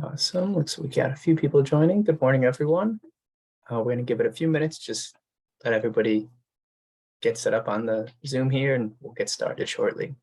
Awesome. Looks like we got a few people joining. Good morning, everyone. We're going to give it a few minutes, just let everybody get set up on the Zoom here, and we'll get started shortly.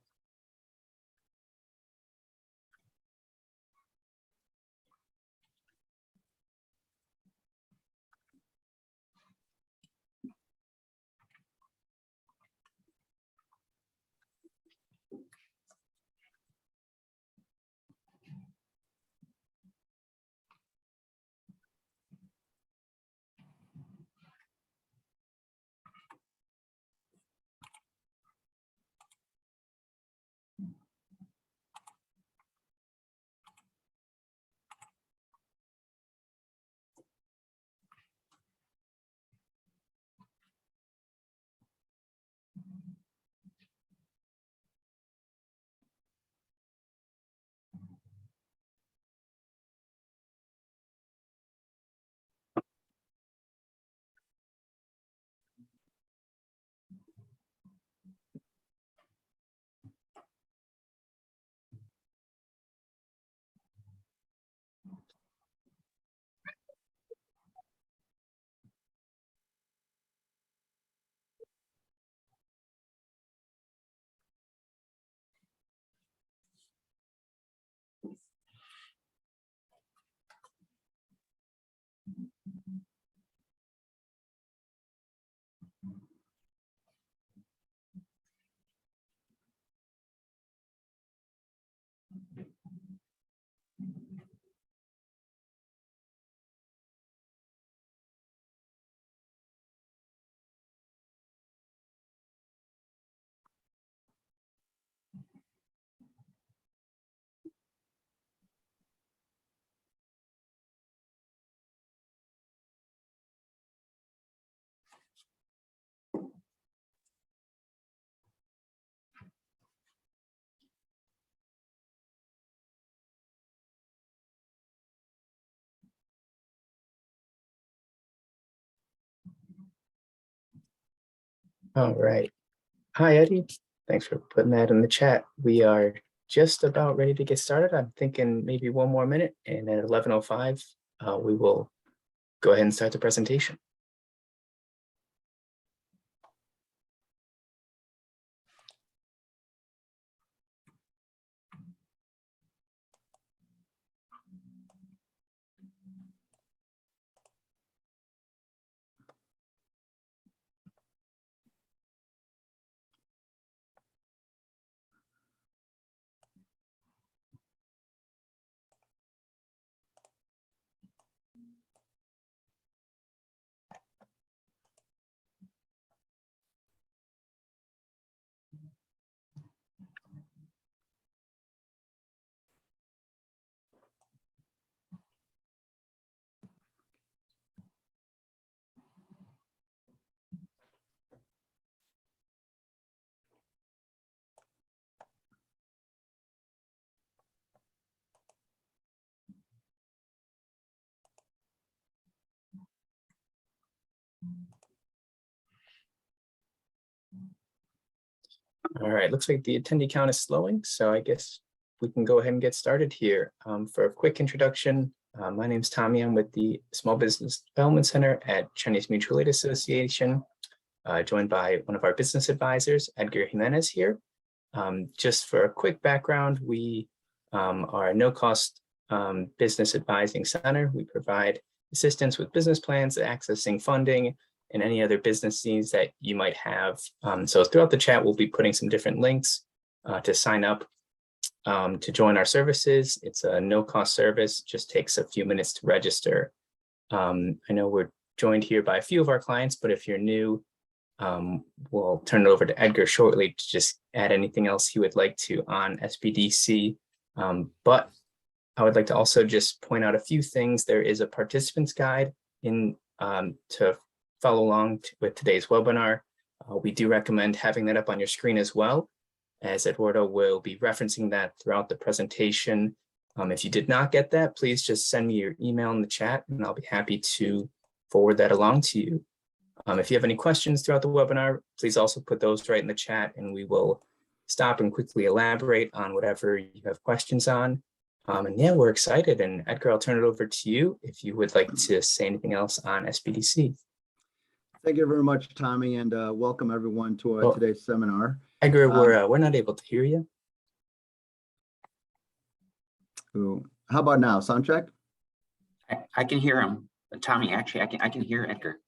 All right. Hi, Eddie. Thanks for putting that in the chat. We are just about ready to get started. I'm thinking maybe one more minute, and at 11:05, we will go ahead and start the presentation. All right, looks like the attendee count is slowing, so I guess we can go ahead and get started here. For a quick introduction, my name is Tommy. I'm with the Small Business Development Center at Chinese Mutual Aid Association, joined by one of our business advisors, Edgar Jimenez here. Just for a quick background, we are a no-cost business advising center. We provide assistance with business plans, accessing funding, and any other business needs that you might have. So throughout the chat, we'll be putting some different links to sign up to join our services. It's a no-cost service, just takes a few minutes to register. I know we're joined here by a few of our clients, but if you're new, we'll turn it over to Edgar shortly to just add anything else he would like to on SBDC. But I would like to also just point out a few things. There is a participants guide in to follow along with today's webinar. We do recommend having that up on your screen as well, as Eduardo will be referencing that throughout the presentation. If you did not get that, please just send me your email in the chat and I'll be happy to forward that along to you. If you have any questions throughout the webinar, please also put those right in the chat and we will stop and quickly elaborate on whatever you have questions on. And yeah, we're excited. And Edgar, I'll turn it over to you if you would like to say anything else on SBDC. Thank you very much, Tommy, and welcome everyone to Well, today's seminar. Edgar, we're not able to hear you. How about now? Sound check? I can hear him. Tommy, actually, I can hear Edgar.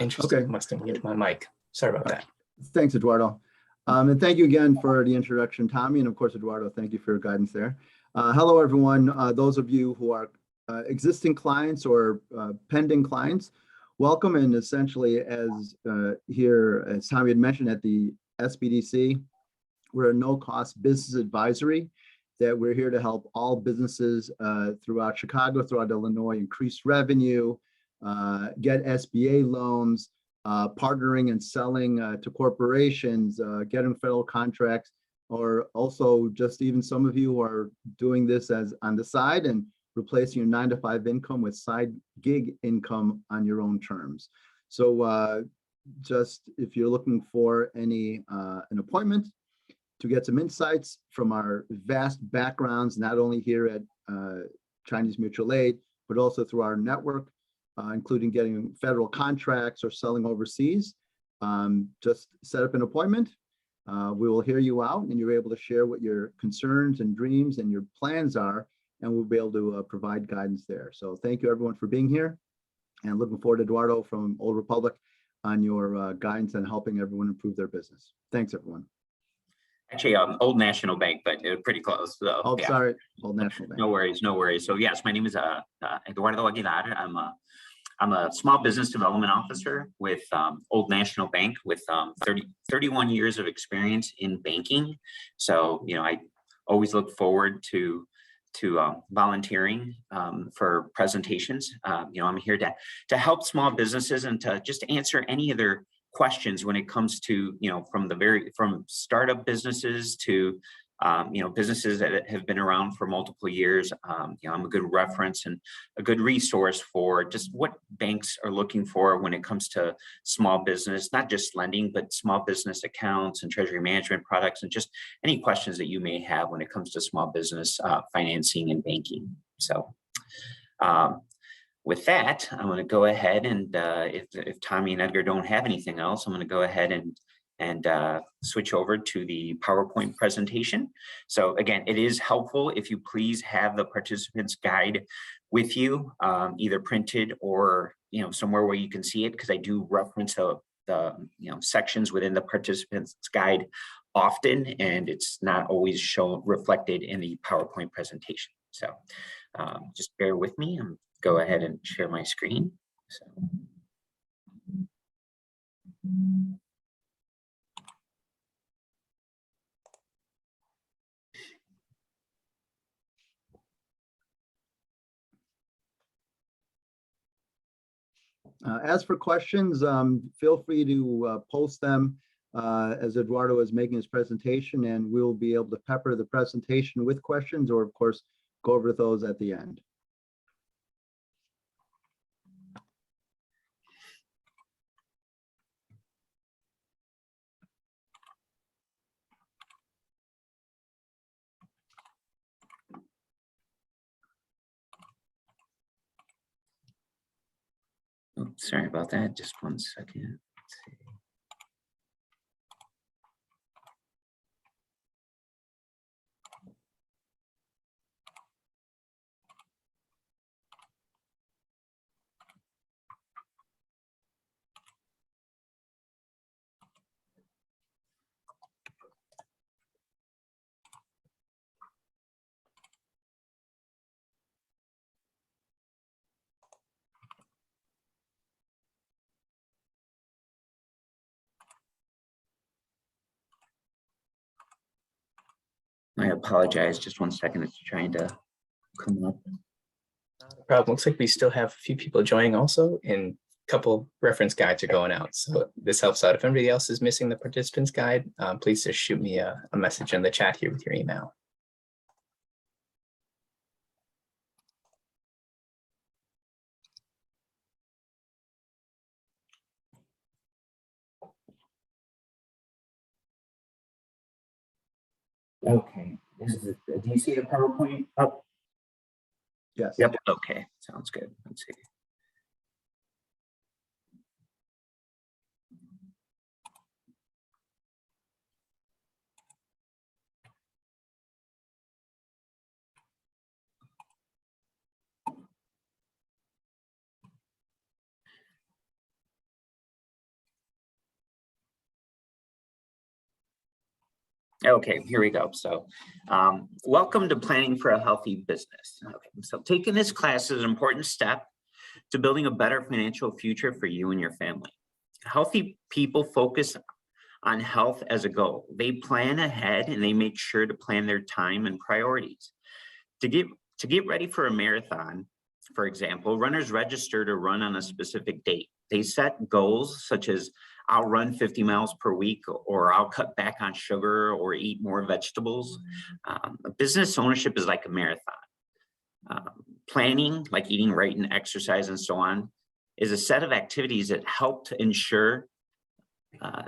Interesting. Okay. Must have muted my mic. Sorry about that. Thanks, Eduardo. And thank you again for the introduction, Tommy. And of course, Eduardo, thank you for your guidance there. Hello, everyone. Those of you who are existing clients or pending clients, welcome. And essentially, as Tommy had mentioned at the SBDC, we're a no-cost business advisory that we're here to help all businesses throughout Chicago, throughout Illinois, increase revenue, get SBA loans, partnering and selling to corporations, getting federal contracts, or also just even some of you who are doing this as on the side and replacing your 9-to-5 income with side gig income on your own terms. So just if you're looking for an appointment to get some insights from our vast backgrounds, not only here at Chinese Mutual Aid, but also through our network, including getting federal contracts or selling overseas, just set up an appointment. We will hear you out and you're able to share what your concerns and dreams and your plans are, and we'll be able to provide guidance there. So thank you everyone for being here, and looking forward to Eduardo from Old Republic on your guidance and helping everyone improve their business. Thanks, everyone. Actually, Old National Bank, but pretty close. So, Oh, yeah. sorry, Old National Bank. No worries, no worries. So yes, my name is Eduardo Aguilar. I'm a small business development officer with Old National Bank with 31 years of experience in banking. So, I always look forward to volunteering for presentations. I'm here to help small businesses and to just answer any of their questions when it comes to, from startup businesses to businesses that have been around for multiple years. I'm a good reference and a good resource for just what banks are looking for when it comes to small business, not just lending, but small business accounts and treasury management products, and just any questions that you may have when it comes to small business financing and banking. So with that, I'm going to go ahead and if Tommy and Edgar don't have anything else, I'm going to go ahead and switch over to the PowerPoint presentation. So again, it is helpful if you please have the participants guide with you, either printed or somewhere where you can see it, because I do reference the sections within the participants guide often, and it's not always reflected in the PowerPoint presentation. So just bear with me. I'm go ahead and share my screen. So. As for questions, feel free to post them as Eduardo is making his presentation, and we'll be able to pepper the presentation with questions, or of course, go over those at the end. Oops, sorry about that. Just 1 second. Let's see. I apologize. Just 1 second. It's trying to come up. Not a problem. Looks like we still have a few people joining also, and a couple reference guides are going out. So this helps out. If anybody else is missing the participants guide, please just shoot me a message in the chat here with your email. Okay, Do you see the PowerPoint up? Yes. Yep. Okay, sounds good. Let's see. Okay, here we go. So, welcome to Planning for a Healthy Business. Okay, so taking this class is an important step to building a better financial future for you and your family. Healthy people focus on health as a goal. They plan ahead and they make sure to plan their time and priorities. To get ready for a marathon, for example, runners register to run on a specific date. They set goals such as I'll run 50 miles per week, or I'll cut back on sugar or eat more vegetables. Business ownership is like a marathon. Planning, like eating right and exercise and so on, is a set of activities that help to ensure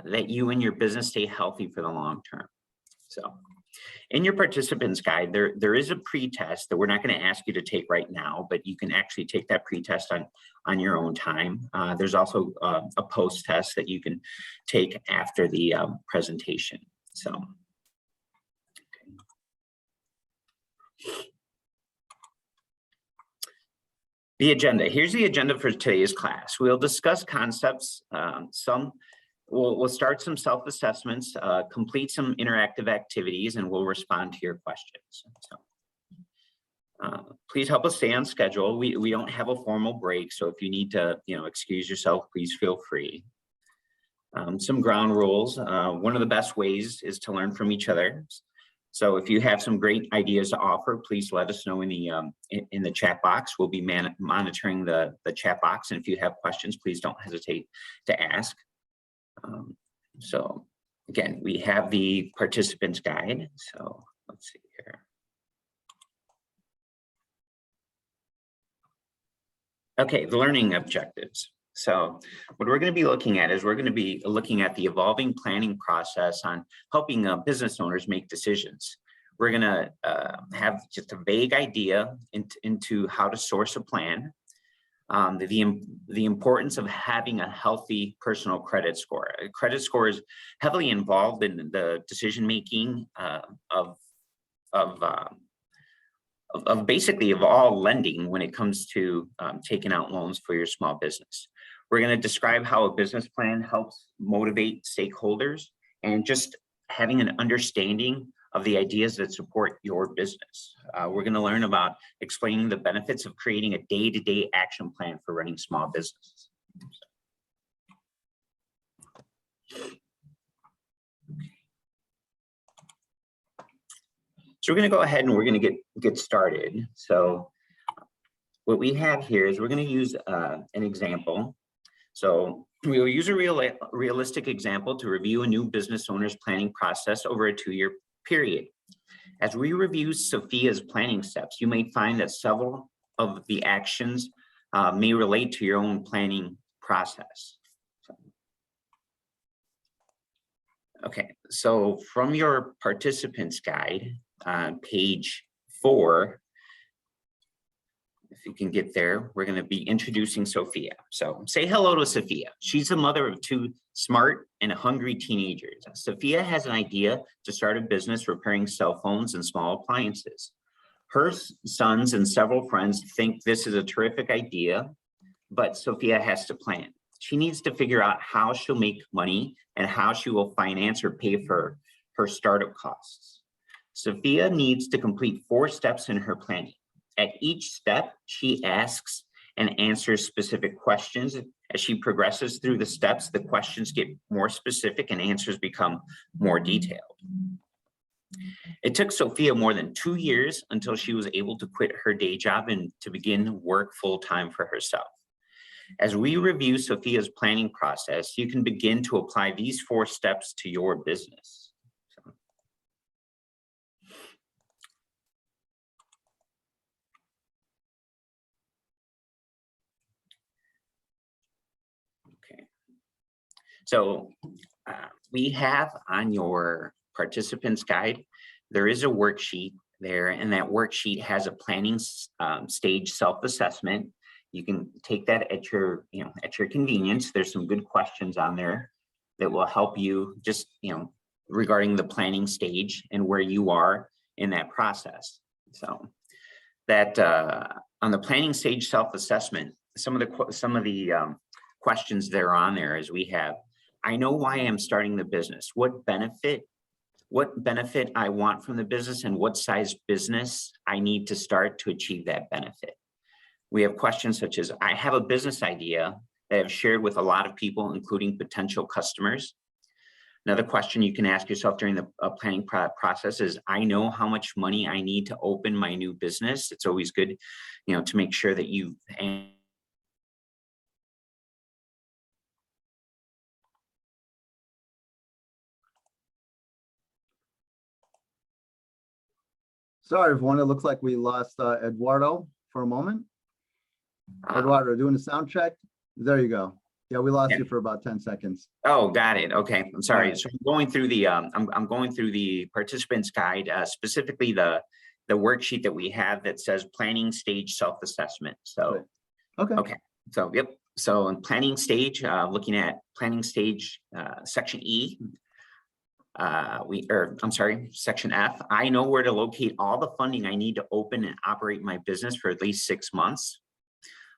that you and your business stay healthy for the long term. So in your participants guide, there is a pre-test that we're not going to ask you to take right now, but you can actually take that pre-test on your own time. There's also a post-test that you can take after the presentation. So, okay. The agenda. Here's the agenda for today's class. We'll discuss concepts, we'll start some self-assessments, complete some interactive activities, and we'll respond to your questions. So, please help us stay on schedule. We don't have a formal break, so if you need to, excuse yourself, please feel free. Some ground rules. One of the best ways is to learn from each other. So if you have some great ideas to offer, please let us know in the chat box. We'll be monitoring the chat box, and if you have questions, please don't hesitate to ask. So again, we have the participants guide. So let's see here. Okay, the learning objectives. So what we're going to be looking at is we're going to be looking at the evolving planning process on helping business owners make decisions. We're going to have just a vague idea into how to source a plan. The importance of having a healthy personal credit score. A credit score is heavily involved in the decision-making of basically of all lending when it comes to taking out loans for your small business. We're going to describe how a business plan helps motivate stakeholders and just having an understanding of the ideas that support your business. We're going to learn about explaining the benefits of creating a day-to-day action plan for running small businesses. So we're going to go ahead and we're going to get started. So what we have here is we're going to use an example. So we will use a realistic example to review a new business owner's planning process over a 2-year period. As we review Sophia's planning steps, you may find that several of the actions may relate to your own planning process. Okay, so from your participants guide on page 4, if you can get there, we're going to be introducing Sophia. So say hello to Sophia. She's the mother of 2 smart and hungry teenagers. Sophia has an idea to start a business repairing cell phones and small appliances. Her sons and several friends think this is a terrific idea, but Sophia has to plan. She needs to figure out how she'll make money and how she will finance or pay for her startup costs. Sophia needs to complete 4 steps in her planning. At each step, she asks and answers specific questions. As she progresses through the steps, the questions get more specific and answers become more detailed. It took Sophia more than 2 years until she was able to quit her day job and to begin work full-time for herself. As we review Sophia's planning process, you can begin to apply these 4 steps to your business. So we have on your participants guide there is a worksheet there, and that worksheet has a planning stage self-assessment. You can take that at your, at your convenience. There's some good questions on there that will help you just, regarding the planning stage and where you are in that process. So that on the planning stage self-assessment, some of the questions that are on there is we have, I know why I'm starting the business, what benefit I want from the business, and what size business I need to start to achieve that benefit. We have questions such as, I have a business idea that I've shared with a lot of people, including potential customers. Another question you can ask yourself during the planning process is, I know how much money I need to open my new business. It's always good, to make sure that you Sorry, everyone. It looks like we lost Eduardo for a moment. Eduardo, doing a sound check. There you go. Yeah, we lost you for about 10 seconds. Oh, got it. Okay, I'm sorry. Right. So I'm going through the I'm going through the participants guide, specifically the worksheet that we have that says planning stage self-assessment. So Okay. So yep. So in planning stage, looking at planning stage, section E. Section F, I know where to locate all the funding I need to open and operate my business for at least 6 months.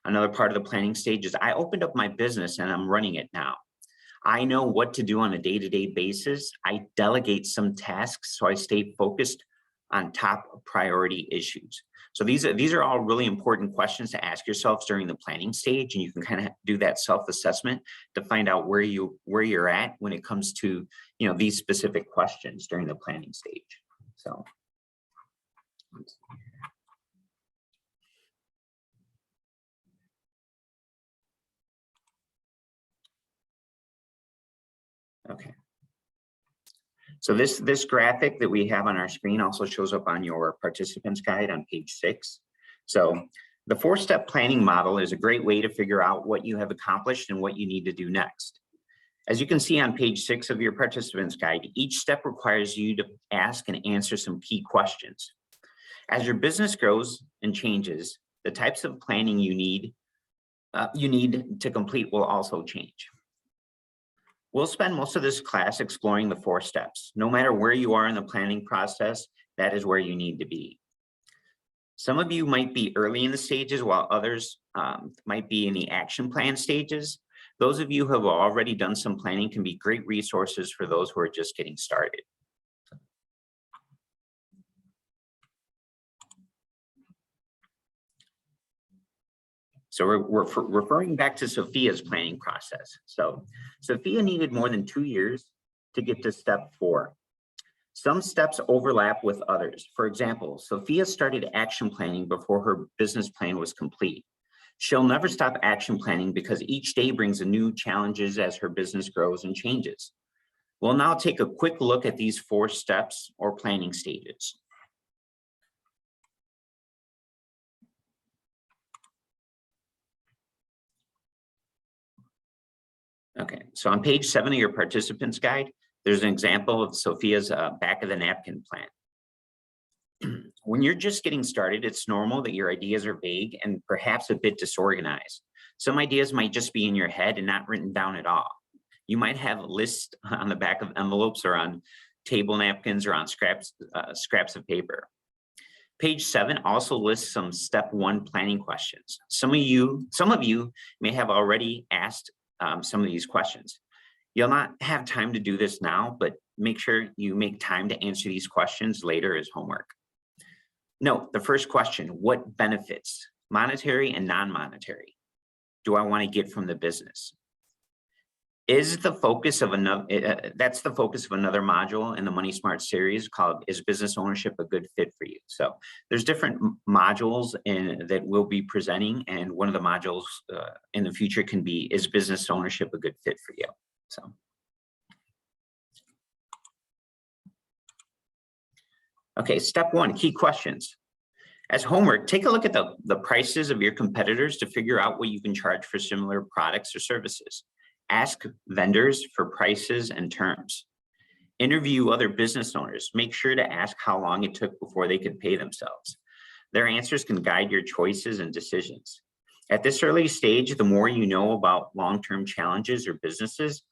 Another part of the planning stage is, I opened up my business and I'm running it now. I know what to do on a day-to-day basis. I delegate some tasks so I stay focused on top priority issues. So these are all really important questions to ask yourselves during the planning stage, and you can kind of do that self-assessment to find out where you're at when it comes to these specific questions during the planning stage. So okay. So this graphic that we have on our screen also shows up on your participants guide on page 6. So the 4-step planning model is a great way to figure out what you have accomplished and what you need to do next. As you can see on page 6 of your participants guide, each step requires you to ask and answer some key questions. As your business grows and changes, the types of planning you need to complete will also change. We'll spend most of this class exploring the 4 steps. No matter where you are in the planning process, that is where you need to be. Some of you might be early in the stages, while others might be in the action plan stages. Those of you who have already done some planning can be great resources for those who are just getting started. So we're referring back to Sophia's planning process. So Sophia needed more than 2 years to get to step 4. Some steps overlap with others. For example, Sophia started action planning before her business plan was complete. She'll never stop action planning because each day brings new challenges as her business grows and changes. We'll now take a quick look at these 4 steps or planning stages. Okay, so on page 7 of your participants guide, there's an example of Sophia's back of the napkin plan. When you're just getting started, it's normal that your ideas are vague and perhaps a bit disorganized. Some ideas might just be in your head and not written down at all. You might have lists on the back of envelopes or on table napkins or on scraps of paper. Page 7 also lists some step 1 planning questions. Some of you may have already asked some of these questions. You'll not have time to do this now, but make sure you make time to answer these questions later as homework. Note the first question: what benefits, monetary and non-monetary, do I want to get from the business? Is the focus of another, that's the focus of another module in the Money Smart series called Is Business Ownership a Good Fit for You? So there's different modules that we'll be presenting, and one of the modules in the future can be, Is Business Ownership a Good Fit for You? So. Okay, step 1, key questions. As homework, take a look at the prices of your competitors to figure out what you can charge for similar products or services. Ask vendors for prices and terms. Interview other business owners. Make sure to ask how long it took before they could pay themselves. Their answers can guide your choices and decisions. At this early stage, the more you know about long-term challenges or businesses,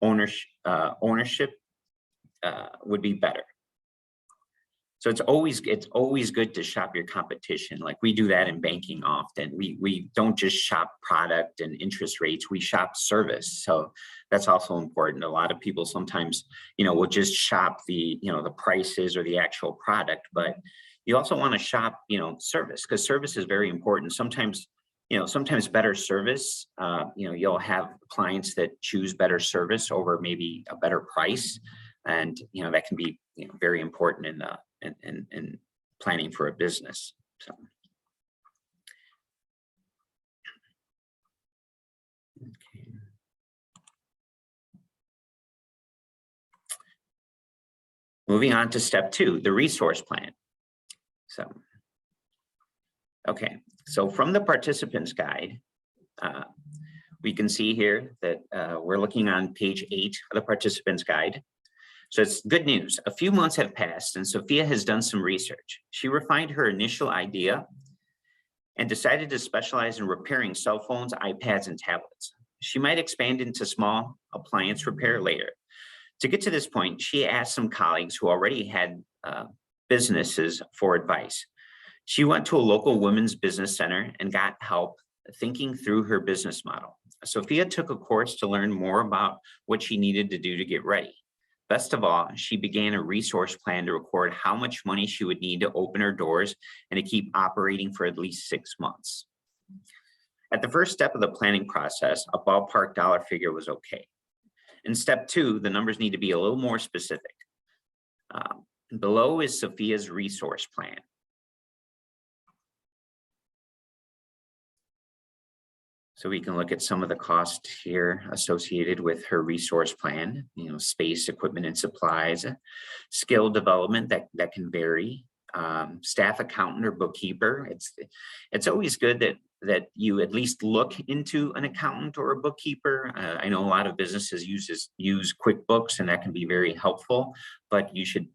ownership would be better. So it's always good to shop your competition. Like we do that in banking often. We don't just shop product and interest rates, we shop service. So that's also important. A lot of people sometimes, will just shop the prices or the actual product, but you also want to shop, service, because service is very important. Sometimes better service, you'll have clients that choose better service over maybe a better price. And, that can be very important in planning for a business. So. Okay. Moving on to step 2, the resource plan. So from the participants guide, we can see here that we're looking on page 8 of the participants guide. So it's good news. A few months have passed and Sophia has done some research. She refined her initial idea and decided to specialize in repairing cell phones, iPads, and tablets. She might expand into small appliance repair later. To get to this point, she asked some colleagues who already had businesses for advice. She went to a local women's business center and got help thinking through her business model. Sophia took a course to learn more about what she needed to do to get ready. Best of all, she began a resource plan to record how much money she would need to open her doors and to keep operating for at least 6 months. At the first step of the planning process, a ballpark dollar figure was okay. In step 2, the numbers need to be a little more specific. Below is Sophia's resource plan. So we can look at some of the costs here associated with her resource plan, space, equipment, and supplies, skill development that can vary, staff accountant or bookkeeper. It's always good that you at least look into an accountant or a bookkeeper. I know a lot of businesses use QuickBooks, and that can be very helpful, but you should,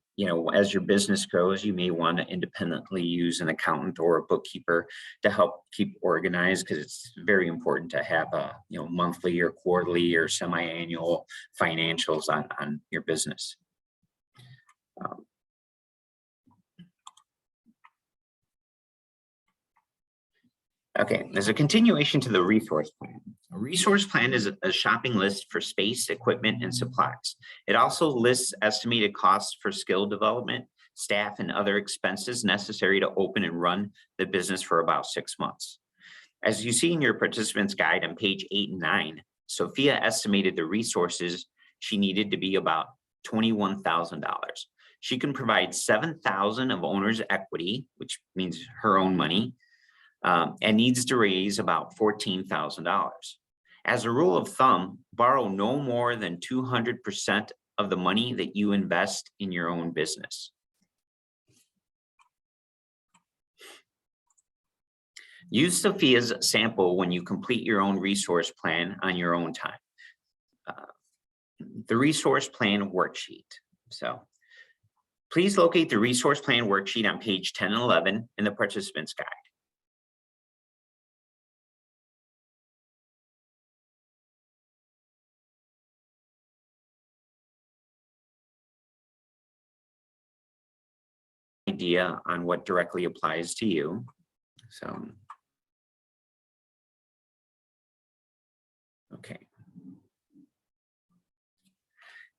as your business grows, you may want to independently use an accountant or a bookkeeper to help keep organized, because it's very important to have a monthly or quarterly or semi-annual financials on your business. Okay, there's a continuation to the resource plan. A resource plan is a shopping list for space, equipment, and supplies. It also lists estimated costs for skill development, staff, and other expenses necessary to open and run the business for about 6 months. As you see in your participants guide on page 8 and 9, Sophia estimated the resources she needed to be about $21,000. She can provide $7,000 of owner's equity, which means her own money, and needs to raise about $14,000. As a rule of thumb, borrow no more than 200% of the money that you invest in your own business. Use Sophia's sample when you complete your own resource plan on your own time. The resource plan worksheet. So please locate the resource plan worksheet on page 10 and 11 in the participants guide. Idea on what directly applies to you. So, okay.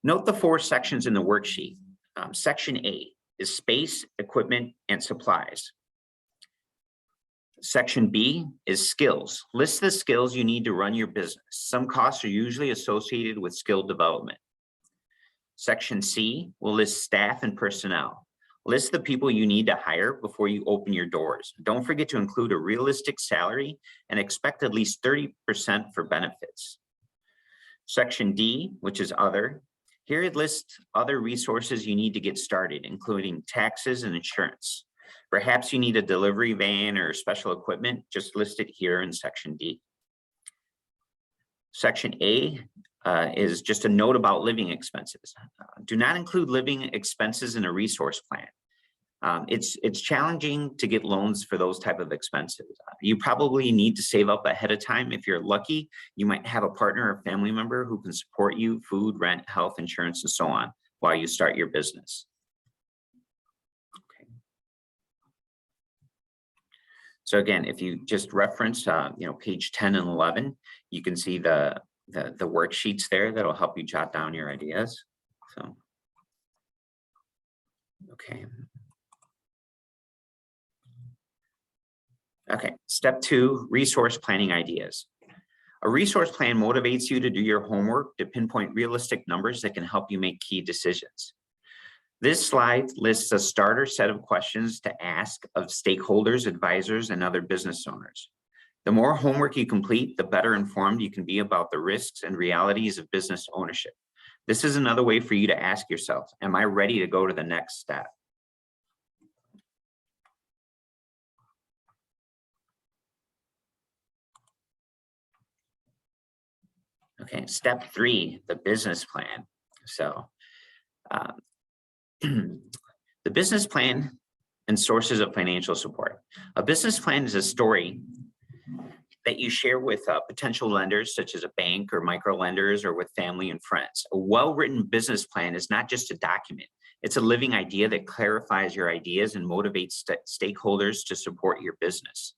Note the 4 sections in the worksheet. Section A is space, equipment, and supplies. Section B is skills. List the skills you need to run your business. Some costs are usually associated with skill development. Section C will list staff and personnel. List the people you need to hire before you open your doors. Don't forget to include a realistic salary and expect at least 30% for benefits. Section D, which is other, here it lists other resources you need to get started, including taxes and insurance. Perhaps you need a delivery van or special equipment, just list it here in section D. Section A is just a note about living expenses. Do not include living expenses in a resource plan. It's challenging to get loans for those type of expenses. You probably need to save up ahead of time. If you're lucky, you might have a partner or family member who can support you, food, rent, health insurance, and so on while you start your business. Okay. So again, if you just reference, page 10 and 11, you can see the worksheets there that'll help you jot down your ideas. So, okay. Okay, step 2, resource planning ideas. A resource plan motivates you to do your homework to pinpoint realistic numbers that can help you make key decisions. This slide lists a starter set of questions to ask of stakeholders, advisors, and other business owners. The more homework you complete, the better informed you can be about the risks and realities of business ownership. This is another way for you to ask yourself, am I ready to go to the next step? Okay, step 3, the business plan. So the business plan and sources of financial support. A business plan is a story that you share with potential lenders, such as a bank or micro lenders, or with family and friends. A well-written business plan is not just a document. It's a living idea that clarifies your ideas and motivates stakeholders to support your business.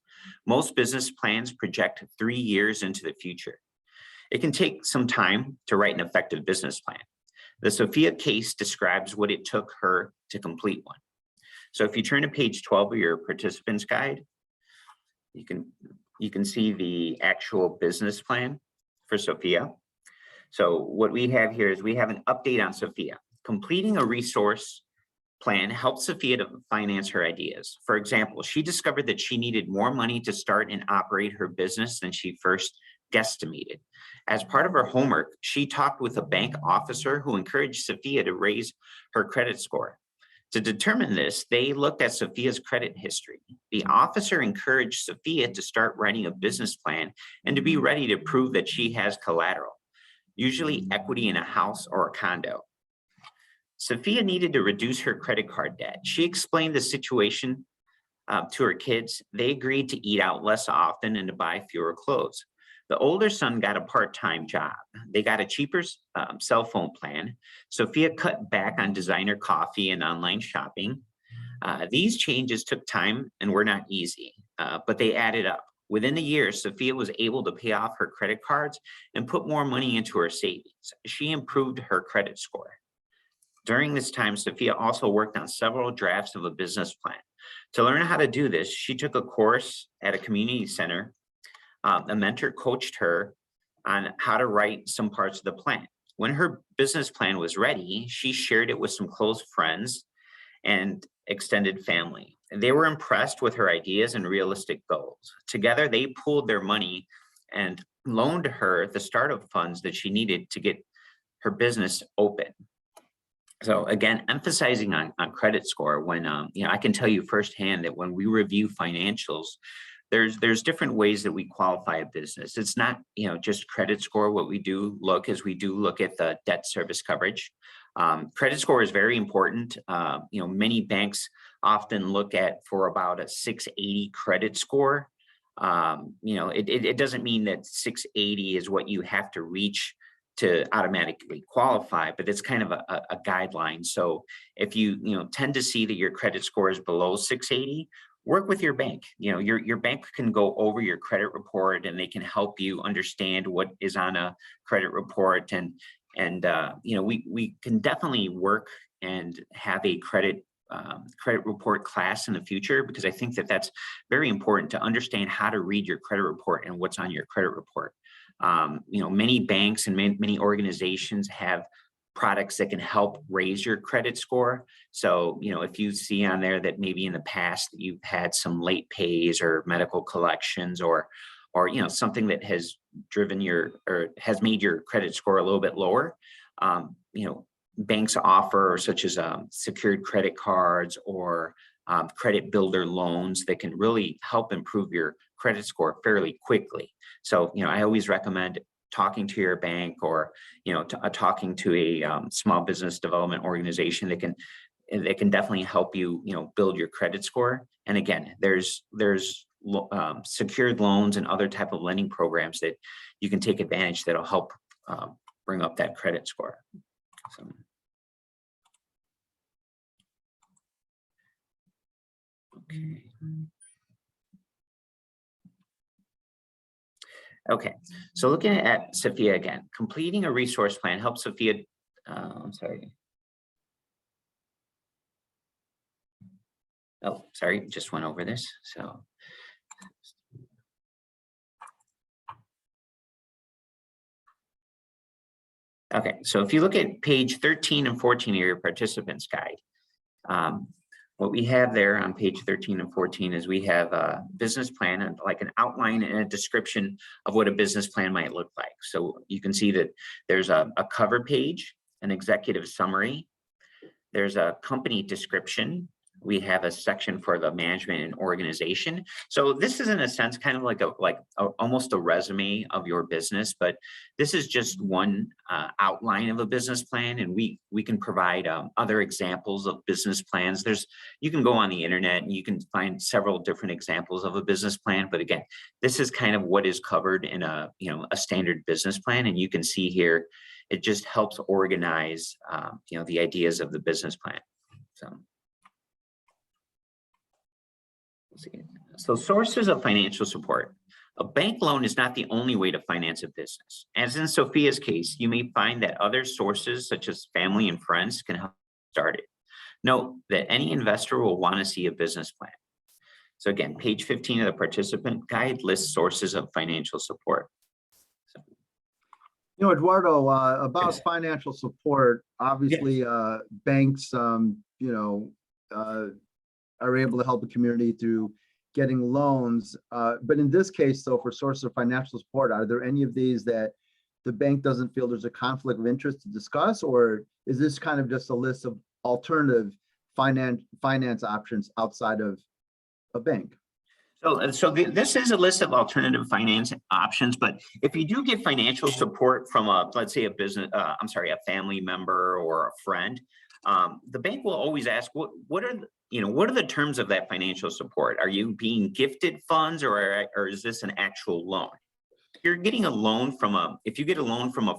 Most business plans project 3 years into the future. It can take some time to write an effective business plan. The Sophia case describes what it took her to complete one. So if you turn to page 12 of your participant's guide, you can see the actual business plan for Sophia. So what we have here is we have an update on Sophia. Completing a resource plan helps Sophia to finance her ideas. For example, she discovered that she needed more money to start and operate her business than she first guesstimated. As part of her homework, she talked with a bank officer who encouraged Sophia to raise her credit score. To determine this, they looked at Sophia's credit history. The officer encouraged Sophia to start writing a business plan and to be ready to prove that she has collateral, usually equity in a house or a condo. Sophia needed to reduce her credit card debt. She explained the situation to her kids. They agreed to eat out less often and to buy fewer clothes. The older son got a part-time job. They got a cheaper cell phone plan. Sophia cut back on designer coffee and online shopping. These changes took time and were not easy, but they added up. Within a year, Sophia was able to pay off her credit cards and put more money into her savings. She improved her credit score. During this time, Sophia also worked on several drafts of a business plan. To learn how to do this, she took a course at a community center. A mentor coached her on how to write some parts of the plan. When her business plan was ready, she shared it with some close friends and extended family. They were impressed with her ideas and realistic goals. Together, they pooled their money and loaned her the startup funds that she needed to get her business open. So again, emphasizing on credit score, when I can tell you firsthand that when we review financials, there's different ways that we qualify a business. It's not just credit score. What we do look is we do look at the debt service coverage. Credit score is very important. Many banks often look at for about a 680 credit score. It doesn't mean that 680 is what you have to reach to automatically qualify, but it's kind of a guideline. So if you tend to see that your credit score is below 680, work with your bank. Your bank can go over your credit report and they can help you understand what is on a credit report. And we can definitely work and have a credit report class in the future, because I think that that's very important to understand how to read your credit report and what's on your credit report. Many banks and many organizations have products that can help raise your credit score. So, if you see on there that maybe in the past you've had some late pays or medical collections or something that has has made your credit score a little bit lower, banks offer such as secured credit cards or credit builder loans that can really help improve your credit score fairly quickly. So, I always recommend talking to your bank or, talking to a small business development organization that can definitely help you, build your credit score. And again, there's secured loans and other type of lending programs that you can take advantage that'll help bring up that credit score. So. Okay, so looking at Sophia again, completing a resource plan helps Sophia, I'm sorry. Oh, sorry, just went over this, so. Okay, so if you look at page 13 and 14 of your participants guide, what we have there on page 13 and 14 is we have a business plan and like an outline and a description of what a business plan might look like. So you can see that there's a cover page, an executive summary, there's a company description. We have a section for the management and organization. So this is in a sense kind of like almost a resume of your business, but this is just one outline of a business plan, and we can provide other examples of business plans. You can go on the internet and you can find several different examples of a business plan, but again, this is kind of what is covered in a standard business plan, and you can see here it just helps organize the ideas of the business plan. So sources of financial support. A bank loan is not the only way to finance a business. As in Sophia's case, you may find that other sources such as family and friends can help start it. Note that any investor will want to see a business plan. So again, page 15 of the participant guide lists sources of financial support. Eduardo, about Yes. financial support, obviously, banks, are able to help the community through getting loans. But in this case, though, for sources of financial support, are there any of these that the bank doesn't feel there's a conflict of interest to discuss, or is this kind of just a list of alternative finance options outside of a bank? This is a list of alternative finance options, but if you do get financial support from let's say a family member or a friend, the bank will always ask, what are the terms of that financial support? Are you being gifted funds, or is this an actual loan? If you're getting a loan if you get a loan from a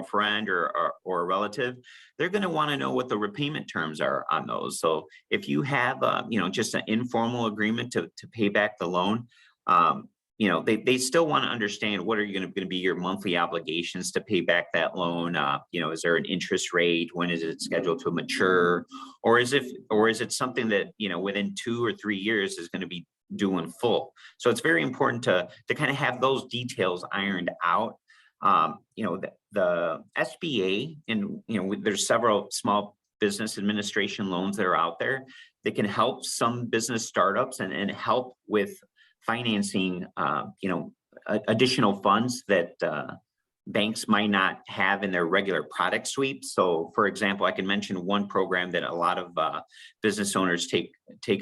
friend or a relative, they're going to want to know what the repayment terms are on those. So if you have just an informal agreement to pay back the loan, they still want to understand what are going to be your monthly obligations to pay back that loan. Is there an interest rate? When is it scheduled to mature? Or is it something that, within 2 or 3 years is going to be due in full? So it's very important to kind of have those details ironed out. The SBA, and, there's several small business administration loans that are out there that can help some business startups and help with financing, additional funds that banks might not have in their regular product suite. So, for example, I can mention one program that a lot of business owners take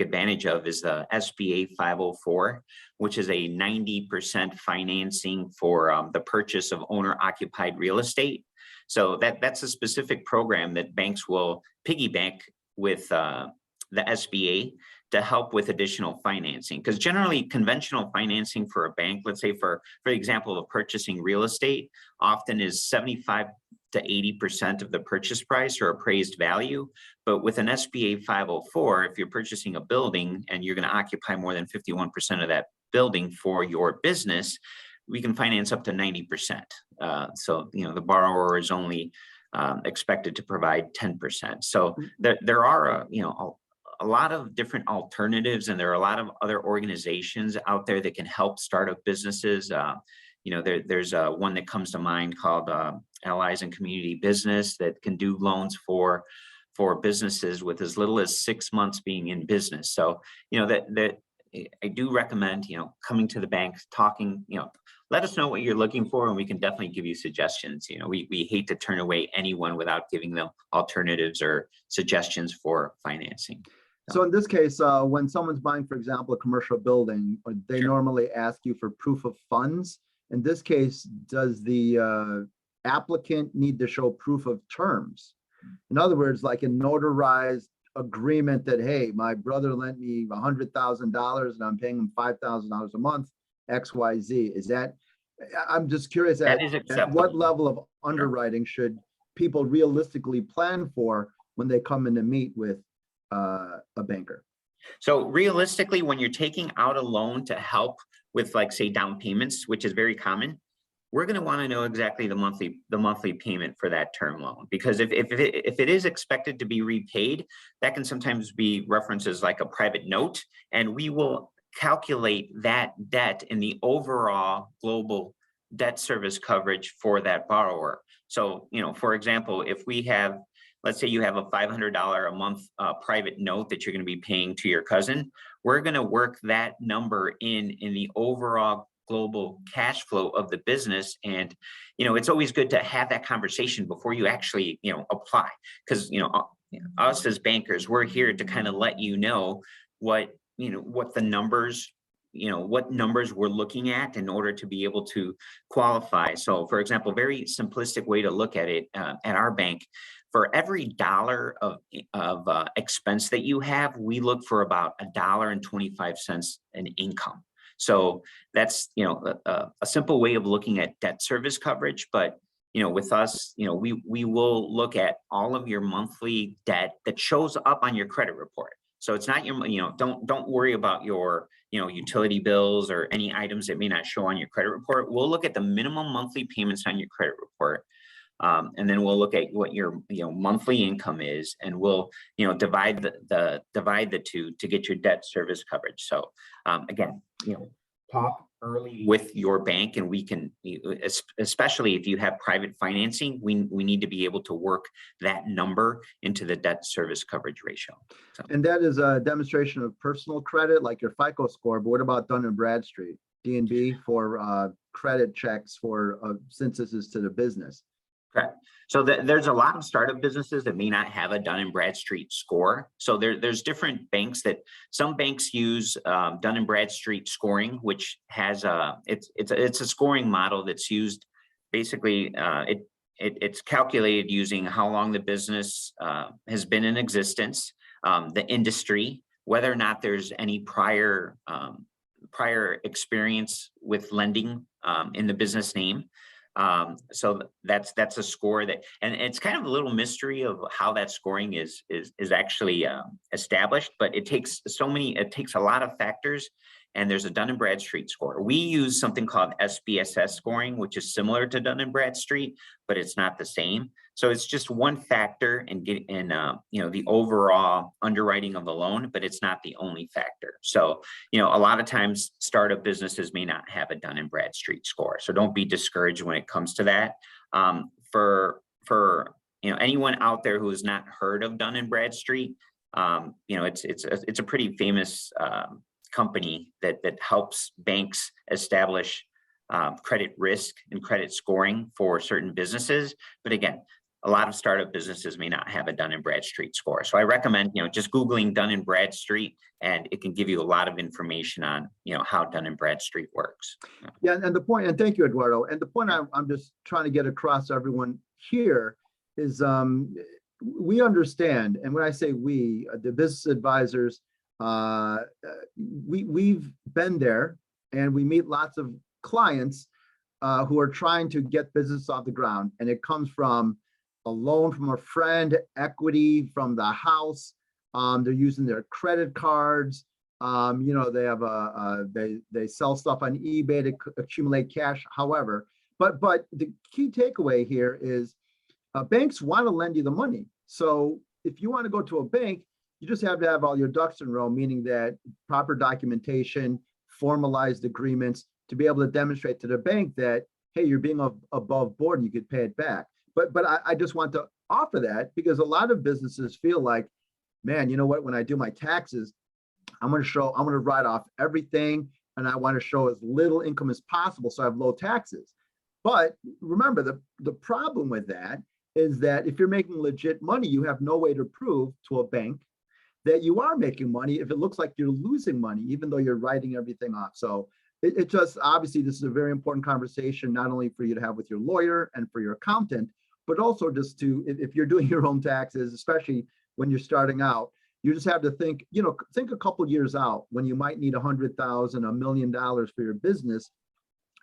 advantage of is the SBA 504, which is a 90% financing for the purchase of owner-occupied real estate. So that's a specific program that banks will piggyback with the SBA to help with additional financing, because generally conventional financing for a bank, let's say for example of purchasing real estate, often is 75 to 80% of the purchase price or appraised value. But with an SBA 504, if you're purchasing a building and you're going to occupy more than 51% of that building for your business, we can finance up to 90%. So the borrower is only expected to provide 10%. So there are a lot of different alternatives, and there are a lot of other organizations out there that can help startup businesses. There's one that comes to mind called Allies and Community Business that can do loans for businesses with as little as 6 months being in business. So that I do recommend coming to the bank, talking. Let us know what you're looking for, and we can definitely give you suggestions. We hate to turn away anyone without giving them alternatives or suggestions for financing. So in this case, when someone's buying, for example, a commercial building, they Sure. normally ask you for proof of funds. In this case, does the applicant need to show proof of terms? In other words, like a notarized agreement that, hey, my brother lent me $100,000 and I'm paying him $5,000 a month, XYZ. Is that, I'm just curious That is at what acceptable. level of underwriting should people realistically plan for when they come in to meet with a banker? So realistically, when you're taking out a loan to help with, like, say, down payments, which is very common, we're going to want to know exactly the monthly payment for that term loan, because if it is expected to be repaid, that can sometimes be referenced as like a private note, and we will calculate that debt in the overall global debt service coverage for that borrower. So, for example, if we have, let's say you have a $500 a month private note that you're going to be paying to your cousin, we're going to work that number in the overall global cash flow of the business. And, it's always good to have that conversation before you actually, apply, because, us as bankers, we're here to kind of let you know what the numbers, what numbers we're looking at in order to be able to qualify. So, for example, very simplistic way to look at it at our bank, for every dollar of expense that you have, we look for about $1.25 in income. So that's, a simple way of looking at debt service coverage. But, with us, we will look at all of your monthly debt that shows up on your credit report. So it's not your, don't worry about your, utility bills or any items that may not show on your credit report. We'll look at the minimum monthly payments on your credit report. And then we'll look at what your monthly income is, and we'll divide the two to get your debt service coverage. So again, talk early with your bank, and we can, especially if you have private financing, we need to be able to work that number into the debt service coverage ratio. So. And that is a demonstration of personal credit, like your FICO score. But what about Dun & Bradstreet, D&B, for credit checks for since this is to the business? Correct. So there's a lot of startup businesses that may not have a Dun & Bradstreet score. So there's different banks that, some banks use Dun & Bradstreet scoring, which has it's a scoring model that's used. Basically, it's calculated using how long the business has been in existence, the industry, whether or not there's any prior experience with lending in the business name. So that's a score that, and it's kind of a little mystery of how that scoring is actually established, but it takes a lot of factors, and there's a Dun & Bradstreet score. We use something called SBSS scoring, which is similar to Dun & Bradstreet, but it's not the same. So it's just one factor in the overall underwriting of the loan, but it's not the only factor. So, a lot of times startup businesses may not have a Dun & Bradstreet score. So don't be discouraged when it comes to that. For anyone out there who has not heard of Dun & Bradstreet, it's a pretty famous company that helps banks establish credit risk and credit scoring for certain businesses. But again, a lot of startup businesses may not have a Dun & Bradstreet score. So I recommend, just Googling Dun & Bradstreet, and it can give you a lot of information on, how Dun & Bradstreet works. Yeah, and the point, and thank you, Eduardo. And the point I'm just trying to get across to everyone here is we understand, and when I say we, the business advisors, we've been there, and we meet lots of clients who are trying to get business off the ground, and it comes from a loan from a friend, equity from the house. They're using their credit cards. They have they sell stuff on eBay to accumulate cash. However, but the key takeaway here is banks want to lend you the money. So if you want to go to a bank, you just have to have all your ducks in a row, meaning that proper documentation, formalized agreements to be able to demonstrate to the bank that, hey, you're being above board and you could pay it back. But I just want to offer that, because a lot of businesses feel like, man, you know what, when I do my taxes, I'm going to write off everything, and I want to show as little income as possible so I have low taxes. But remember, the problem with that is that if you're making legit money, you have no way to prove to a bank that you are making money if it looks like you're losing money, even though you're writing everything off. So it just, obviously, this is a very important conversation, not only for you to have with your lawyer and for your accountant, but also just to, if you're doing your own taxes, especially when you're starting out, you just have to think, think a couple years out when you might need $100,000, $1 million for your business.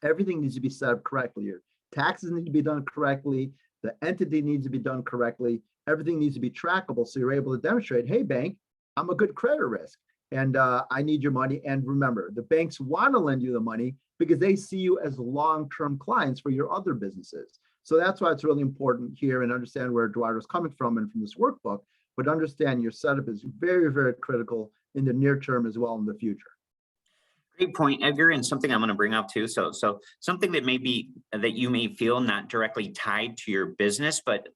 Everything needs to be set up correctly. Your taxes need to be done correctly. The entity needs to be done correctly. Everything needs to be trackable. So you're able to demonstrate, hey, bank, I'm a good credit risk and I need your money. And remember, the banks want to lend you the money because they see you as long-term clients for your other businesses. So that's why it's really important here, and understand where Eduardo's coming from and from this workbook, but understand your setup is very, very critical in the near term as well in the future. Great point, Edgar, and something I'm going to bring up too. So something that you may feel not directly tied to your business, but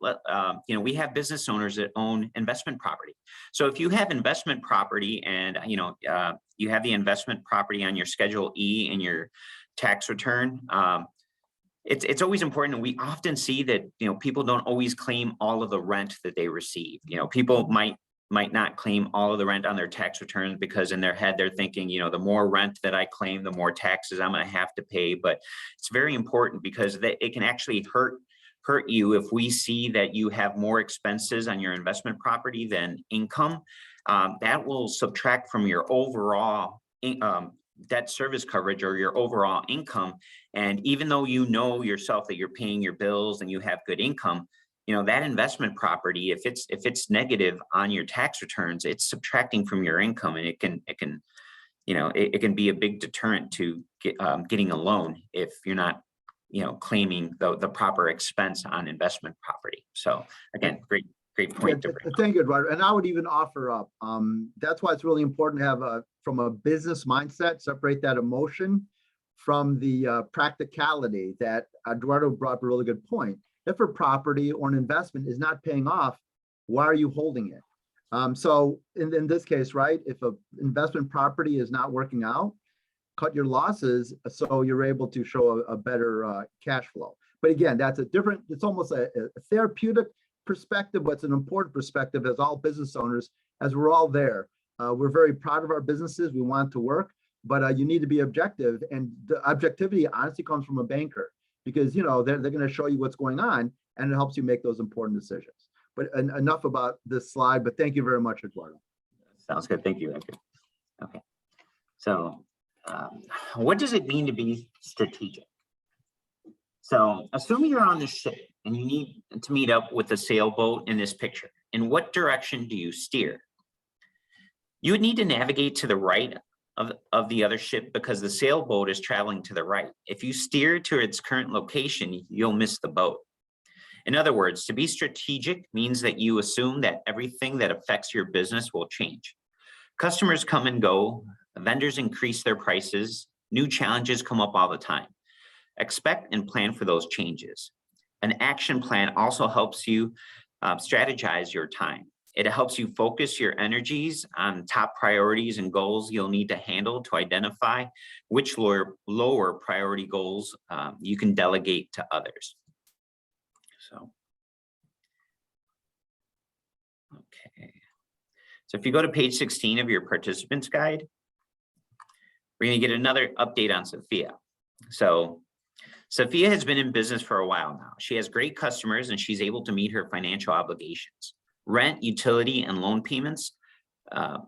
we have business owners that own investment property. So if you have investment property and you have the investment property on your Schedule E in your tax return, it's always important. And we often see that people don't always claim all of the rent that they receive. People might not claim all of the rent on their tax returns because in their head they're thinking, the more rent that I claim, the more taxes I'm going to have to pay. But it's very important because it can actually hurt you if we see that you have more expenses on your investment property than income. That will subtract from your overall debt service coverage or your overall income. And even though yourself that you're paying your bills and you have good income, that investment property, if it's negative on your tax returns, it's subtracting from your income, and it can be a big deterrent to getting a loan if you're not claiming the proper expense on investment property. So again, great point. Thank you, Eduardo. And I would even offer up, that's why it's really important to have from a business mindset, separate that emotion from the practicality that Eduardo brought up a really good point. If a property or an investment is not paying off, why are you holding it? So in this case, right, if an investment property is not working out, cut your losses so you're able to show a better cash flow. But again, it's almost a therapeutic perspective, but it's an important perspective as all business owners, as we're all there. We're very proud of our businesses. We want to work, but you need to be objective. And the objectivity honestly comes from a banker, because they're going to show you what's going on, and it helps you make those important decisions. But enough about this slide, but thank you very much, Eduardo. Sounds good. Thank you, Edgar. Okay. So what does it mean to be strategic? So assuming you're on the ship and you need to meet up with a sailboat in this picture, in what direction do you steer? You would need to navigate to the right of the other ship because the sailboat is traveling to the right. If you steer to its current location, you'll miss the boat. In other words, to be strategic means that you assume that everything that affects your business will change. Customers come and go, vendors increase their prices, new challenges come up all the time. Expect and plan for those changes. An action plan also helps you strategize your time. It helps you focus your energies on top priorities and goals you'll need to handle to identify which lower priority goals you can delegate to others. So, okay. So if you go to page 16 of your participants guide, we're going to get another update on Sophia. So Sophia has been in business for a while now. She has great customers and she's able to meet her financial obligations. Rent, utility, and loan payments.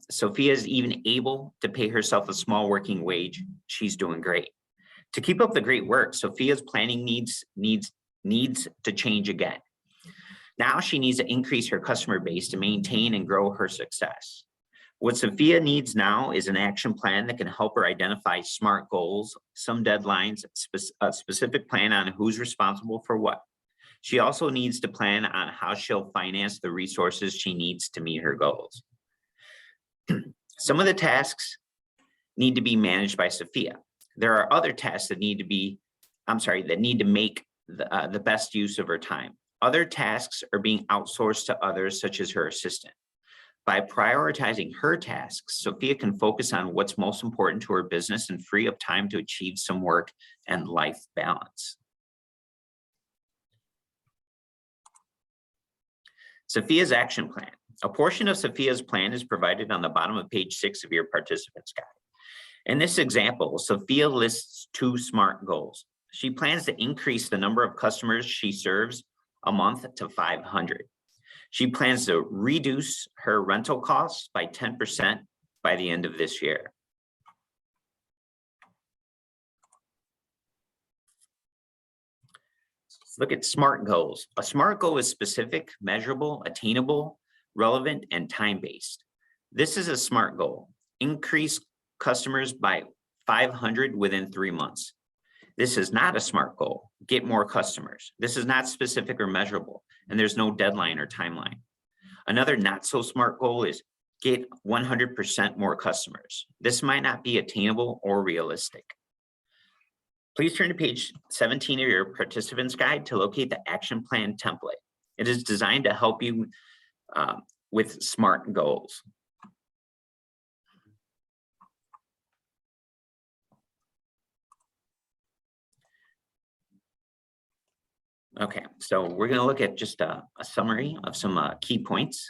Sophia is even able to pay herself a small working wage. She's doing great. To keep up the great work, Sophia's planning needs to change again. Now she needs to increase her customer base to maintain and grow her success. What Sophia needs now is an action plan that can help her identify SMART goals, some deadlines, a specific plan on who's responsible for what. She also needs to plan on how she'll finance the resources she needs to meet her goals. Some of the tasks need to be managed by Sophia. There are other tasks that need to make the best use of her time. Other tasks are being outsourced to others, such as her assistant. By prioritizing her tasks, Sophia can focus on what's most important to her business and free up time to achieve some work and life balance. Sophia's action plan. A portion of Sophia's plan is provided on the bottom of page 6 of your participants guide. In this example, Sophia lists 2 SMART goals. She plans to increase the number of customers she serves a month to 500. She plans to reduce her rental costs by 10% by the end of this year. Let's look at SMART goals. A SMART goal is specific, measurable, attainable, relevant, and time-based. This is a SMART goal. Increase customers by 500 within 3 months. This is not a SMART goal. Get more customers. This is not specific or measurable, and there's no deadline or timeline. Another not so SMART goal is get 100% more customers. This might not be attainable or realistic. Please turn to page 17 of your participants guide to locate the action plan template. It is designed to help you with SMART goals. Okay, so we're going to look at just a summary of some key points.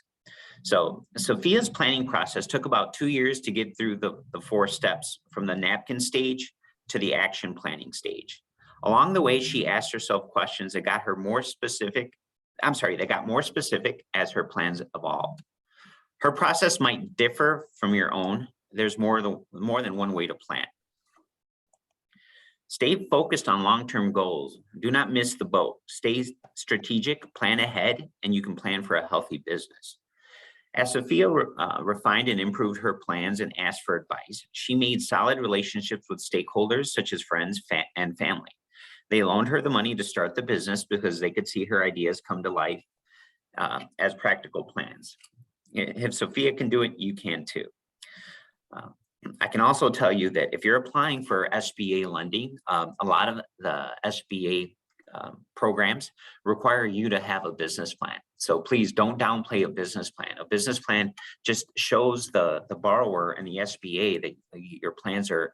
So Sophia's planning process took about 2 years to get through the 4 steps from the napkin stage to the action planning stage. Along the way, she asked herself questions that got more specific as her plans evolved. Her process might differ from your own. There's more than one way to plan. Stay focused on long-term goals. Do not miss the boat. Stay strategic, plan ahead, and you can plan for a healthy business. As Sophia refined and improved her plans and asked for advice, she made solid relationships with stakeholders such as friends and family. They loaned her the money to start the business because they could see her ideas come to life as practical plans. If Sophia can do it, you can too. I can also tell you that if you're applying for SBA lending, a lot of the SBA programs require you to have a business plan. So please don't downplay a business plan. A business plan just shows the borrower and the SBA that your plans are,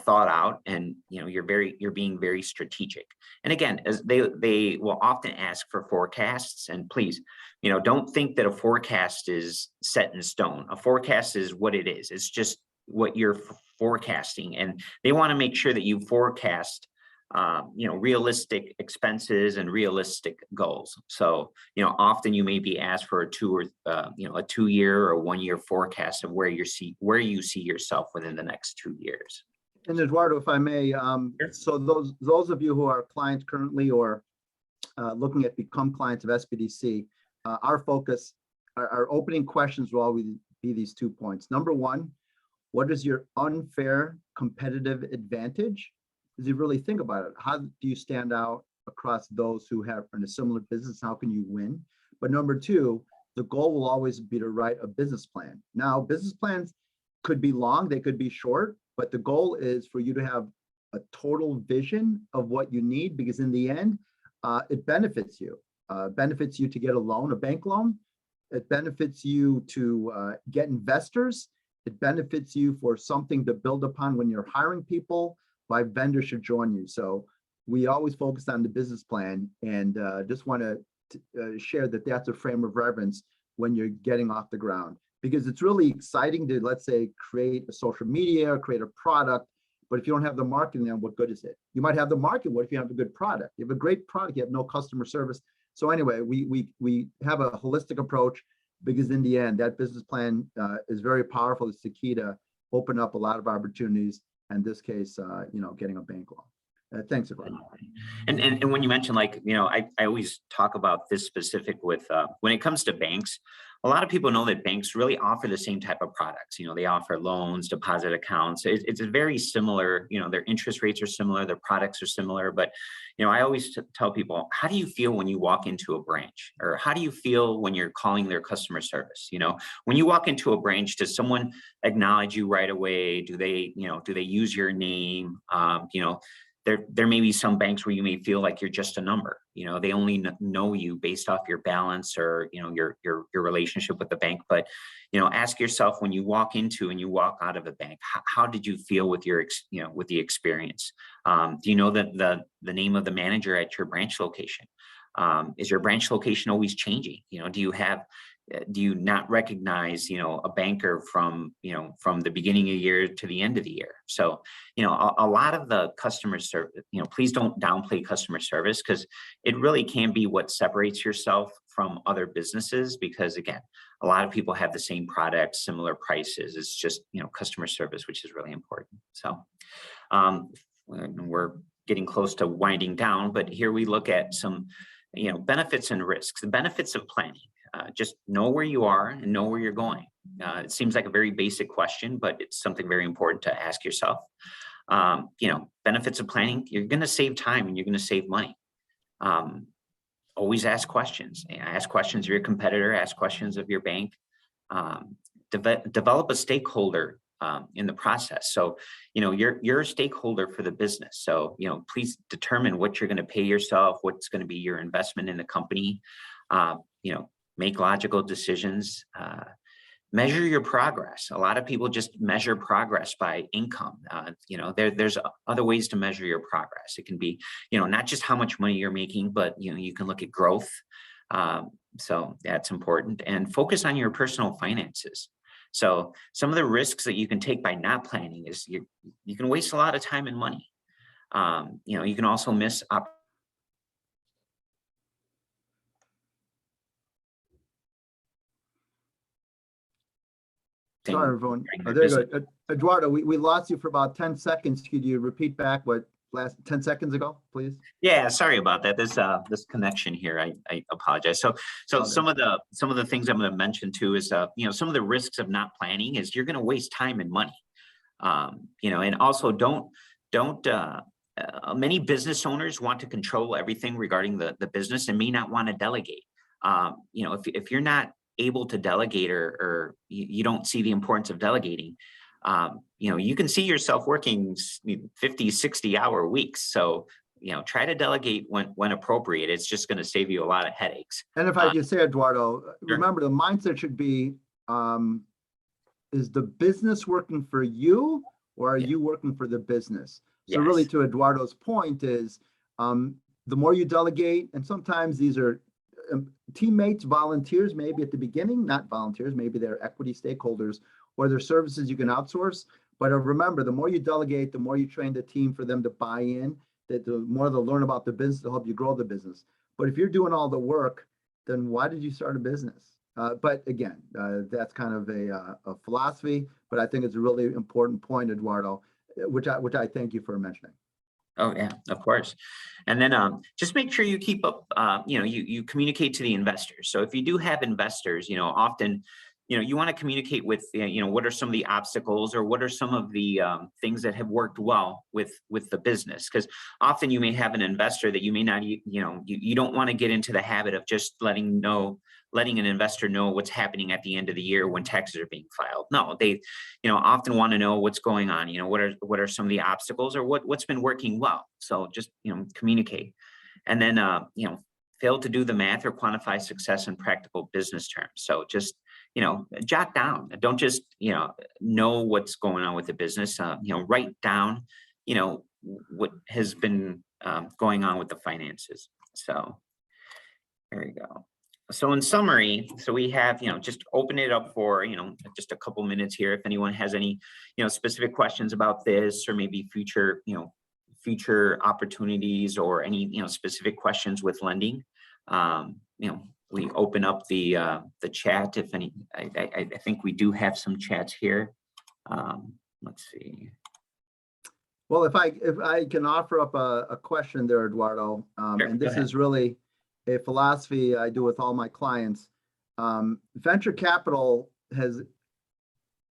thought out, and you're being very strategic. And again, as they will often ask for forecasts, and please, don't think that a forecast is set in stone. A forecast is what it is. It's just what you're forecasting, and they want to make sure that you forecast realistic expenses and realistic goals. So often you may be asked for a 2-year or 1-year forecast of where you see yourself within the next 2 years. And Eduardo, if I may, Sure. so those of you who are clients currently or looking at become clients of SBDC, our focus, our opening questions will always be these 2 points. Number 1, what is your unfair competitive advantage? As you really think about it, how do you stand out across those who have in a similar business? How can you win? But number 2, the goal will always be to write a business plan. Now, business plans could be long, they could be short, but the goal is for you to have a total vision of what you need, because in the end, it benefits you. Benefits you to get a loan, a bank loan. It benefits you to get investors. It benefits you for something to build upon when you're hiring people, why vendors should join you. So we always focus on the business plan, and just want to share that that's a frame of reference when you're getting off the ground, because it's really exciting to, let's say, create a social media, create a product, but if you don't have the marketing, then what good is it? You might have the market. What if you have a good product? You have a great product, you have no customer service. So anyway, we have a holistic approach, because in the end, that business plan is very powerful. It's the key to open up a lot of opportunities. In this case, getting a bank loan. Thanks, Eduardo. And when you mention, I always talk about this specific with when it comes to banks. A lot of people know that banks really offer the same type of products. They offer loans, deposit accounts. It's very similar. Their interest rates are similar, their products are similar. But I always tell people, how do you feel when you walk into a branch, or how do you feel when you're calling their customer service? When you walk into a branch, does someone acknowledge you right away? Do they use your name? There may be some banks where you may feel like you're just a number. They only know you based off your balance or your relationship with the bank. But ask yourself, when you walk into and you walk out of a bank, how did you feel with with the experience? Do you know the name of the manager at your branch location? Is your branch location always changing? Do you have do you not recognize, a banker from, from the beginning of the year to the end of the year? So, a lot of the customer service, please don't downplay customer service, because it really can be what separates yourself from other businesses, because again, a lot of people have the same products, similar prices. It's just, customer service, which is really important. So we're getting close to winding down, but here we look at some, benefits and risks. The benefits of planning. Just know where you are and know where you're going. It seems like a very basic question, but it's something very important to ask yourself. Benefits of planning, you're going to save time and you're going to save money. Always ask questions. Ask questions of your competitor, ask questions of your bank. Develop a stakeholder in the process. So, you're a stakeholder for the business. So, please determine what you're going to pay yourself, what's going to be your investment in the company. Make logical decisions, measure your progress. A lot of people just measure progress by income. There's other ways to measure your progress. It can be, not just how much money you're making, but, you can look at growth. So that's important, and focus on your personal finances. So some of the risks that you can take by not planning is you can waste a lot of time and money. You can also miss Sorry, everyone. Oh, there you go. Eduardo, we lost you for about 10 seconds. Could you repeat back what last 10 seconds ago, please? Yeah, sorry about that. This connection here. I apologize. So some of the things I'm going to mention too is some of the risks of not planning is you're going to waste time and money. And also don't many business owners want to control everything regarding the business and may not want to delegate. If you're not able to delegate or you don't see the importance of delegating, you can see yourself working 50, 60-hour weeks. So, try to delegate when appropriate. It's just going to save you a lot of headaches. And if I could say, Eduardo, Sure. remember the mindset should be, is the business working for you, or are you working for the business? So really, to Eduardo's point is, the more you delegate, and sometimes these are teammates, volunteers, maybe at the beginning, not volunteers, maybe they're equity stakeholders, or they're services you can outsource. But remember, the more you delegate, the more you train the team for them to buy in, that the more they'll learn about the business to help you grow the business. But if you're doing all the work, then why did you start a business? But again, that's kind of a philosophy, but I think it's a really important point, Eduardo, which I thank you for mentioning. Oh yeah, of course. And then just make sure you keep up, you communicate to the investors. So if you do have investors, often, you want to communicate with, what are some of the obstacles, or what are some of the things that have worked well with the business? Because often you may have an investor that you may not, you don't want to get into the habit of just letting an investor know what's happening at the end of the year when taxes are being filed. No, they, often want to know what's going on. What are some of the obstacles, or what's been working well. So just, communicate, and then, fail to do the math or quantify success in practical business terms. So just, jot down. Don't just, know what's going on with the business. Write down, what has been going on with the finances. So there you go. So in summary, so we have, just open it up for, just a couple minutes here. If anyone has any, specific questions about this, or maybe future, future opportunities, or any, specific questions with lending, we open up the chat. If any, I think we do have some chats here. Let's see. Well, if I can offer up a question there, Eduardo, Sure, and this is really a philosophy I do with all my clients. Venture capital has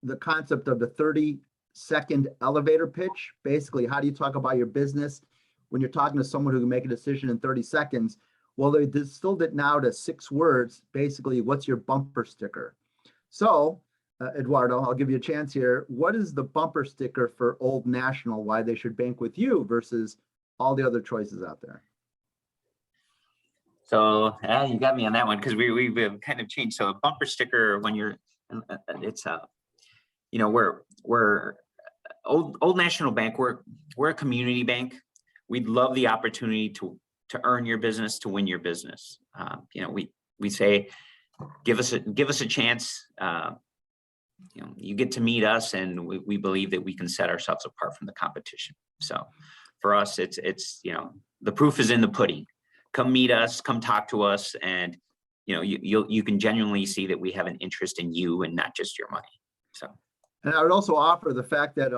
the concept of the 30-second elevator pitch. Basically, how do you talk about your business when you're talking to someone who can make a decision in 30 seconds? Well, they distilled it now to 6 words. Basically, what's your bumper sticker? So, Eduardo, I'll give you a chance here. What is the bumper sticker for Old National, why they should bank with you versus all the other choices out there? So you got me on that one, because we've kind of changed. So a bumper sticker, when you're, it's we're Old National Bank. We're a community bank. We'd love the opportunity to earn your business, to win your business. We say, give us a chance. You get to meet us, and we believe that we can set ourselves apart from the competition. So for us, it's the proof is in the pudding. Come meet us, come talk to us, and you can genuinely see that we have an interest in you and not just your money. So, and I would also offer the fact that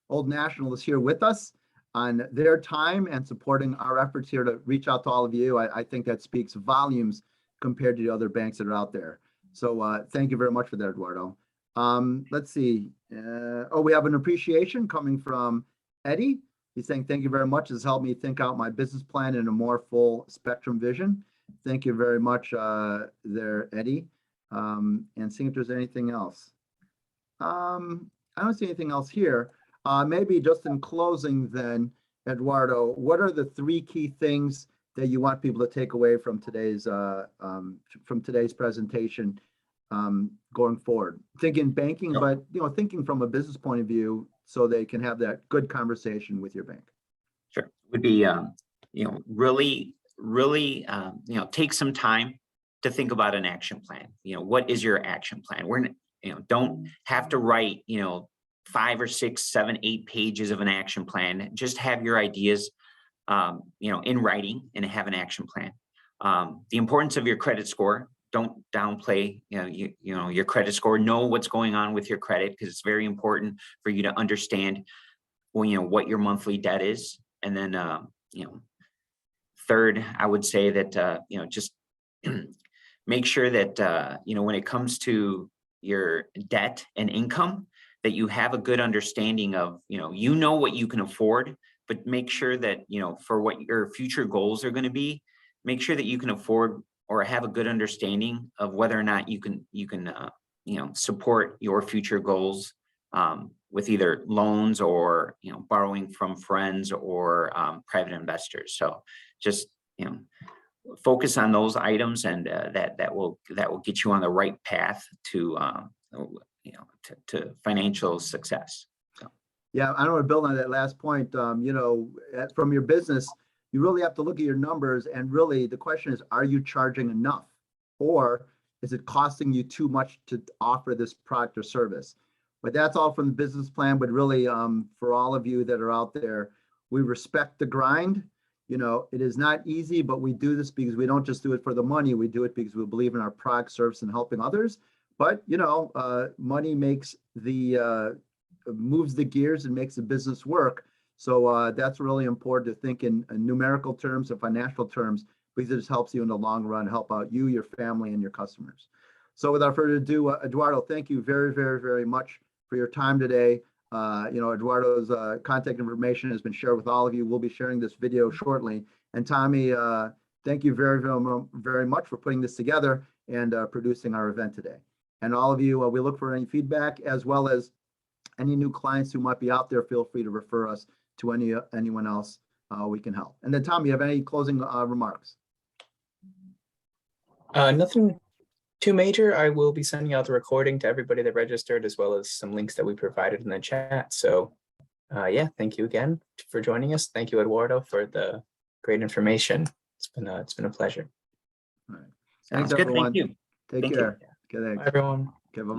Old National is here with us on their time and supporting our efforts here to reach out to all of you. I think that speaks volumes compared to the other banks that are out there. So thank you very much for that, Eduardo. Let's see. We have an appreciation coming from Eddie. He's saying, thank you very much. This has helped me think out my business plan in a more full spectrum vision. Thank you very much there, Eddie. And seeing if there's anything else. I don't see anything else here. Maybe just in closing then, Eduardo, what are the 3 key things that you want people to take away from today's presentation going forward? Thinking banking, but thinking from a business point of view, so they can have that good conversation with your bank. Sure, would be really take some time to think about an action plan. What is your action plan? Don't have to write 5 or 6, 7, 8 pages of an action plan. Just have your ideas in writing and have an action plan. The importance of your credit score. Don't downplay your credit score. Know what's going on with your credit, because it's very important for you to understand what your monthly debt is. And then third, I would say that just make sure that when it comes to your debt and income, that you have a good understanding of what you can afford, but make sure that for what your future goals are going to be, make sure that you can afford or have a good understanding of whether or not you can support your future goals with either loans or borrowing from friends or private investors. So just focus on those items, and that will get you on the right path to financial success. So. Yeah, I want to build on that last point. From your business, you really have to look at your numbers, and really the question is, are you charging enough, or is it costing you too much to offer this product or service? But that's all from the business plan. But really, for all of you that are out there, we respect the grind. It is not easy, but we do this because we don't just do it for the money. We do it because we believe in our product, service, and helping others. But money moves the gears and makes the business work. So that's really important to think in numerical terms and financial terms, because it just helps you in the long run, help out you, your family, and your customers. So without further ado, Eduardo, thank you very, very, very much for your time today. Eduardo's contact information has been shared with all of you. We'll be sharing this video shortly. And Tommy, thank you very, very, very much for putting this together and producing our event today. And all of you, we look for any feedback, as well as any new clients who might be out there. Feel free to refer us to anyone else we can help. And then, Tom, you have any closing remarks? Nothing too major. I will be sending out the recording to everybody that registered, as well as some links that we provided in the chat. So yeah, thank you again for joining us. Thank you, Eduardo, for the great information. It's been a pleasure. All right. Sounds Thanks, good. everyone. Thank you. Take Thank care. you. Okay, thanks. Bye, everyone.